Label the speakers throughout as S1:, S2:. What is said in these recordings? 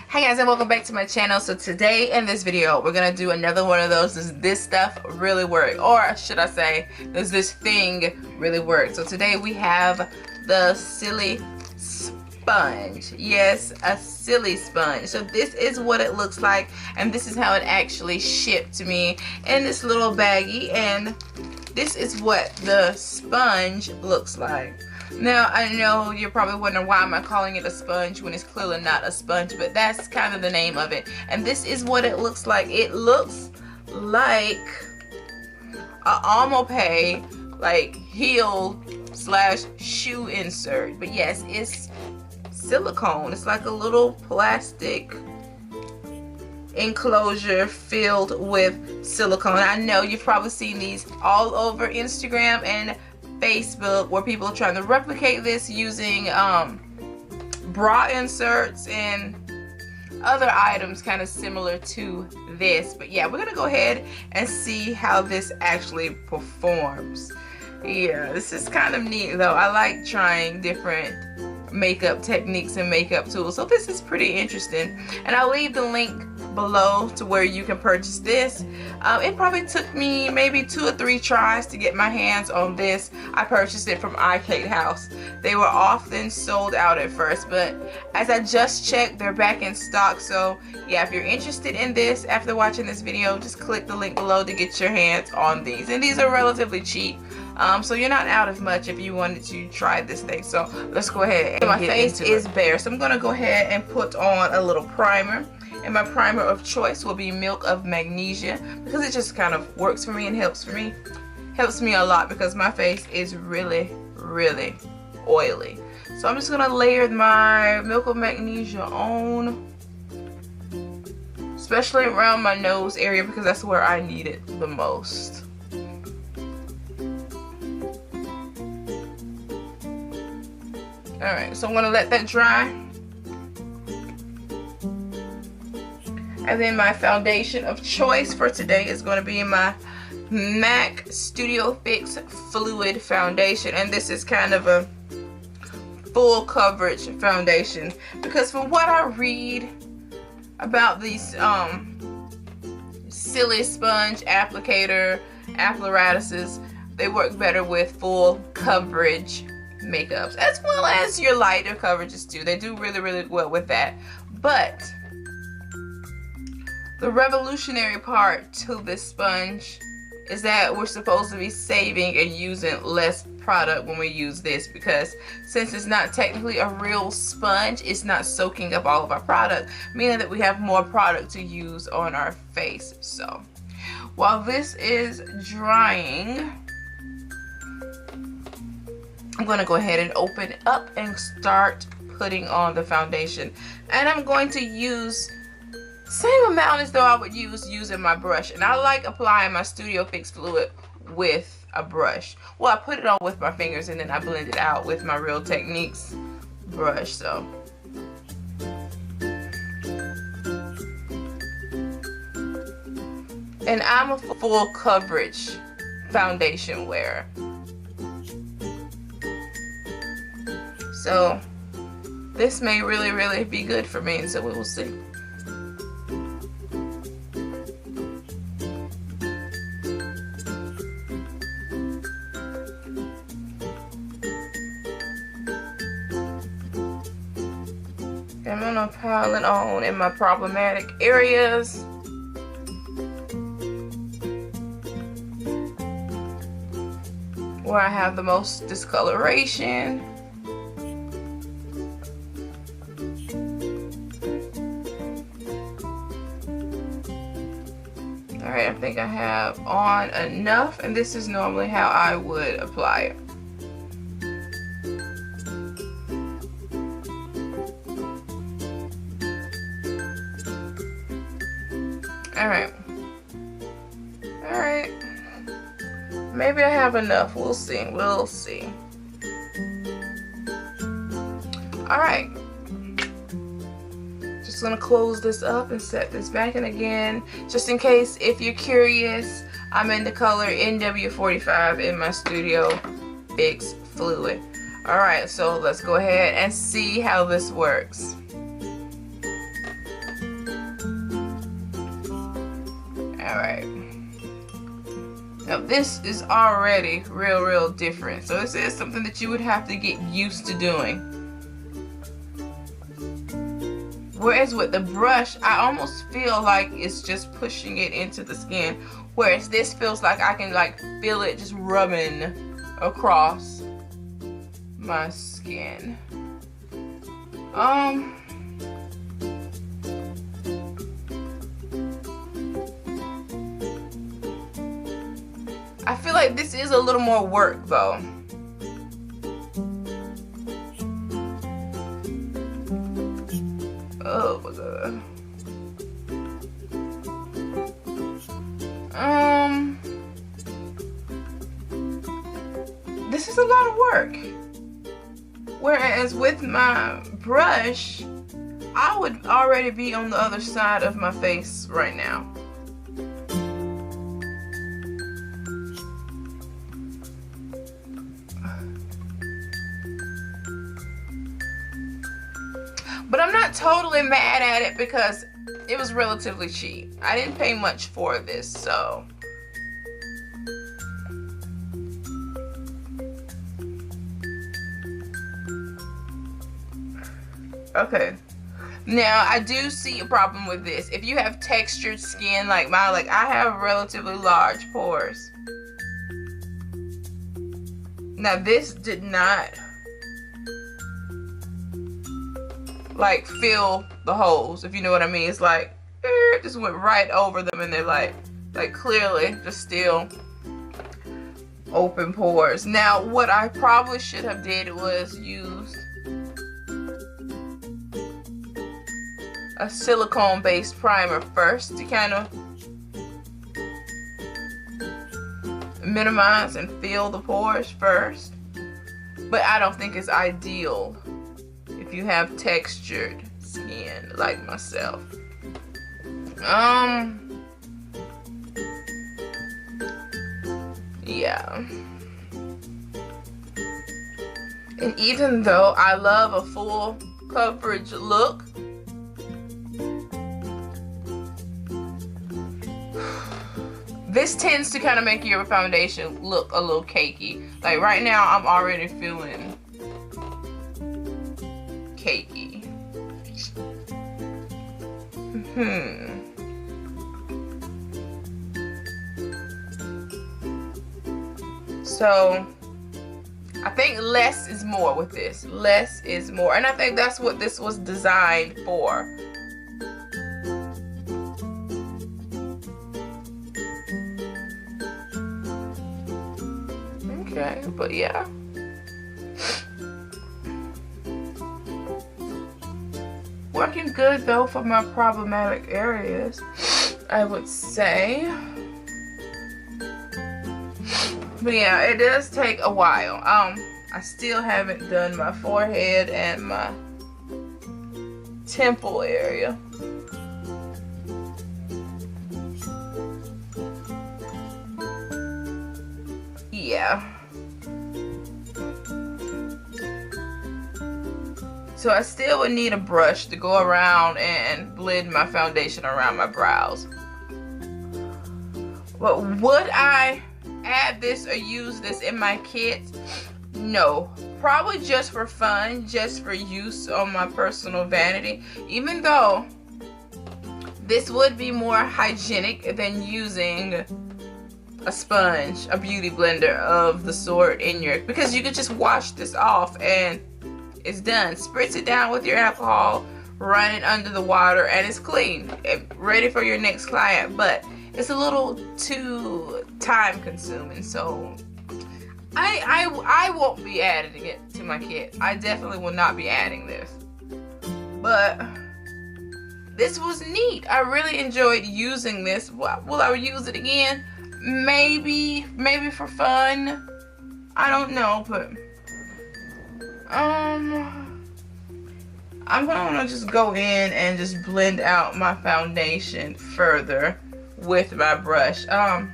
S1: Hi guys, and welcome back to my channel. So today in this video we're gonna do another one of those does this stuff really work, or should I say does this thing really work. So today we have the Silisponge. Yes, a Silisponge. So this is what it looks like, and this is how it actually shipped to me in this little baggie, and this is what the sponge looks like. Now, I know you're probably wondering why am I calling it a sponge when it's clearly not a sponge, but that's kind of the name of it. And this is what it looks like. It looks like a Omope, like heel slash shoe insert. But yes, it's silicone. It's like a little plastic enclosure filled with silicone. I know you've probably seen these all over Instagram and Facebook where people are trying to replicate this using bra inserts and other items kind of similar to this. But yeah, we're gonna go ahead and see how this actually performs. Yeah, this is kind of neat though. I like trying different makeup techniques and makeup tools, so this is pretty interesting, and I'll leave the link below to where you can purchase this. It probably took me maybe 2 or 3 tries to get my hands on this. I purchased it from House. They were often sold out at first, but as I just checked, they're back in stock. So yeah, if you're interested in this after watching this video, just click the link below to get your hands on these, and these are relatively cheap. So you're not out of much if you wanted to try this thing. So let's go ahead and my face is bare, so I'm gonna go ahead and put on a little primer, and my primer of choice will be Milk of Magnesia, because it just kind of works for me and helps me a lot because my face is really oily. So I'm just gonna layer my Milk of Magnesia on, especially around my nose area because that's where I need it the most. Alright, so I'm going to let that dry. And then my foundation of choice for today is going to be my MAC Studio Fix Fluid Foundation. And this is kind of a full coverage foundation, because from what I read about these Silisponge applicator apparatuses, they work better with full coverage makeups, as well as your lighter coverages too. They do really well with that. But the revolutionary part to this sponge is that we're supposed to be saving and using less product when we use this, because since it's not technically a real sponge, it's not soaking up all of our product, meaning that we have more product to use on our face. So while this is drying, I'm going to go ahead and open it up and start putting on the foundation. And I'm going to use the same amount as though I would use using my brush. And I like applying my Studio Fix fluid with a brush. Well, I put it on with my fingers and then I blend it out with my Real Techniques brush. So and I'm a full coverage foundation wearer. So this may really be good for me, and so we will see. I'm gonna pile it on in my problematic areas. Where I have the most discoloration. Alright, I think I have on enough, and this is normally how I would apply it. Alright. Alright. Maybe I have enough. We'll see. We'll see. Alright. Just gonna close this up and set this back in again. Just in case, if you're curious, I'm in the color NW45 in my Studio Fix Fluid. Alright, so let's go ahead and see how this works. Alright. Now this is already real different. So this is something that you would have to get used to doing. Whereas with the brush, I almost feel like it's just pushing it into the skin. Whereas this feels like I can like feel it just rubbing across my skin. I feel like this is a little more work though. Oh my god. This is a lot of work. Whereas with my brush, I would already be on the other side of my face right now. But I'm not totally mad at it because it was relatively cheap. I didn't pay much for this, so. Okay. Now, I do see a problem with this. If you have textured skin like mine, like I have relatively large pores. Now, this did not like fill the holes, if you know what I mean. It's like it just went right over them, and they're like clearly just still open pores. Now what I probably should have did was use a silicone based primer first to kind of minimize and fill the pores first, but I don't think it's ideal if you have textured skin like myself. Yeah. And even though I love a full coverage look, this tends to kind of make your foundation look a little cakey. Like right now, I'm already feeling cakey. So I think less is more with this. Less is more. And I think that's what this was designed for. Okay, but yeah. Working good though for my problematic areas, I would say. But yeah, it does take a while. I still haven't done my forehead and my temple area. Yeah. So I still would need a brush to go around and blend my foundation around my brows. But would I add this or use this in my kit? No. Probably just for fun, just for use on my personal vanity. Even though this would be more hygienic than using a sponge, a beauty blender of the sort in your, because you could just wash this off and it's done. Spritz it down with your alcohol, run it under the water, and it's clean and ready for your next client. But it's a little too time consuming, so I won't be adding it to my kit. I definitely will not be adding this. But this was neat. I really enjoyed using this. Will I use it again? Maybe for fun. I don't know, but I'm gonna just go in and just blend out my foundation further with my brush. And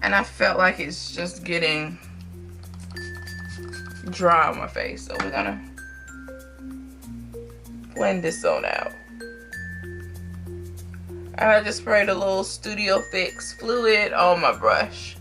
S1: I felt like it's just getting dry on my face, so we're gonna blend this on out. I just sprayed a little Studio Fix fluid on my brush.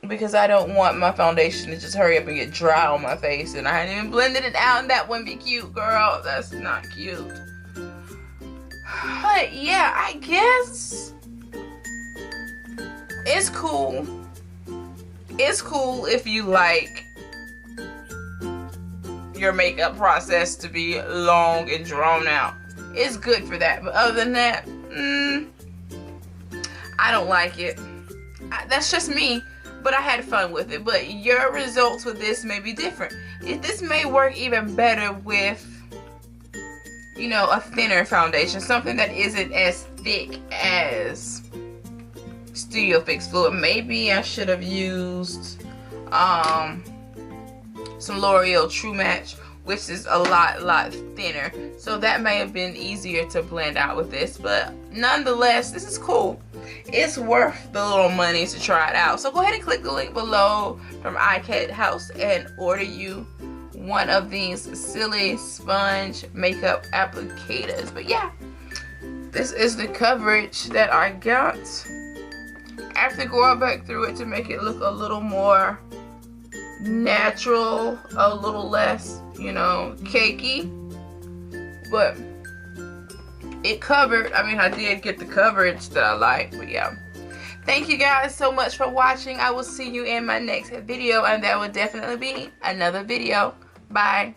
S1: Because I don't want my foundation to just hurry up and get dry on my face. And I hadn't even blended it out, and that wouldn't be cute, girl. That's not cute. But yeah, I guess it's cool. It's cool if you like your makeup process to be long and drawn out. It's good for that. But other than that, I don't like it. That's just me. But I had fun with it. But your results with this may be different. This may work even better with, you know, a thinner foundation. Something that isn't as thick as Studio Fix fluid. Maybe I should have used some L'Oreal True Match, which is a lot thinner. So that may have been easier to blend out with this. But nonetheless, this is cool. It's worth the little money to try it out. So go ahead and click the link below from iCat House and order you one of these Silisponge makeup applicators. But yeah, this is the coverage that I got after going back through it to make it look a little more natural, a little less, you know, cakey. But it covered. I mean, I did get the coverage that I like. But yeah, thank you guys so much for watching. I will see you in my next video, and that will definitely be another video. Bye.